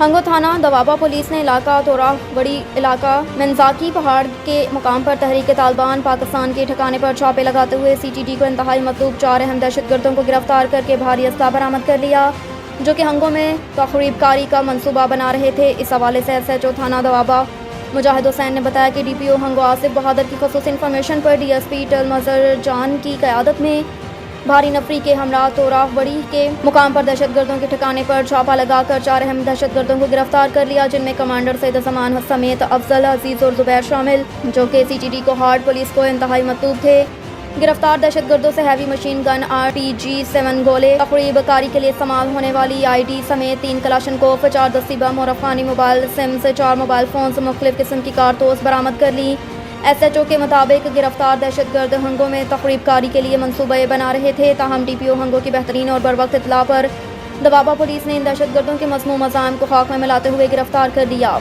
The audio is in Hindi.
हंगो थाना दवाबा पुलिस ने इलाका तोरावड़ी इलाका मंजाकी पहाड़ के मुकाम पर तहरीक तालिबान पाकिस्तान के ठिकाने पर छापे लगाते हुए CTD को इंतहाई मतलूब 4 अहम दहशतगर्दों को गिरफ्तार करके भारी अस्ता बरामद कर लिया, जो कि हंगो में तखरीबकारी का मंसूबा बना रहे थे। इस हवाले से SHO थाना दवाबा मुजाहिद हुसैन ने बताया कि DPO हंगो आसिफ बहादुर की खसूस इन्फॉर्मेशन पर DSP टलमजर जान की क़यादत में भारी नफरी के हमरा तोरावड़ी के मुकाम पर दहशतगर्दों के ठिकाने पर छापा लगाकर 4 अहम दहशतगर्दों को गिरफ्तार कर लिया, जिनमें कमांडर सैयद जमान समेत अफजल, अजीज़ और जुबैर शामिल, जो कि CTD को हार्ड पुलिस को इंतहाई मतलूब थे। गिरफ्तार दहशतगर्दों से हैवी मशीन गन RPG-7 गोले, तखरीबकारी के लिए इस्तेमाल होने वाली ID समेत 3 कलाशनकोफ, 4 दस्ती बम और अफगानी मोबाइल सिम से 4 मोबाइल फ़ोन से मुख्तलिफ किस्म की कारतूस बरामद कर ली। SHO के मुताबिक गिरफ्तार दहशतगर्द हंगो में तखरीबकारी के लिए मनसूबे बना रहे थे। ताहम DPO हंगो की बेहतरीन और बरवक्त इत्तला पर दवाबा पुलिस ने इन दहशतगर्दों के मज़मूम मज़ाम को खाक में मिलाते हुए गिरफ्तार कर लिया।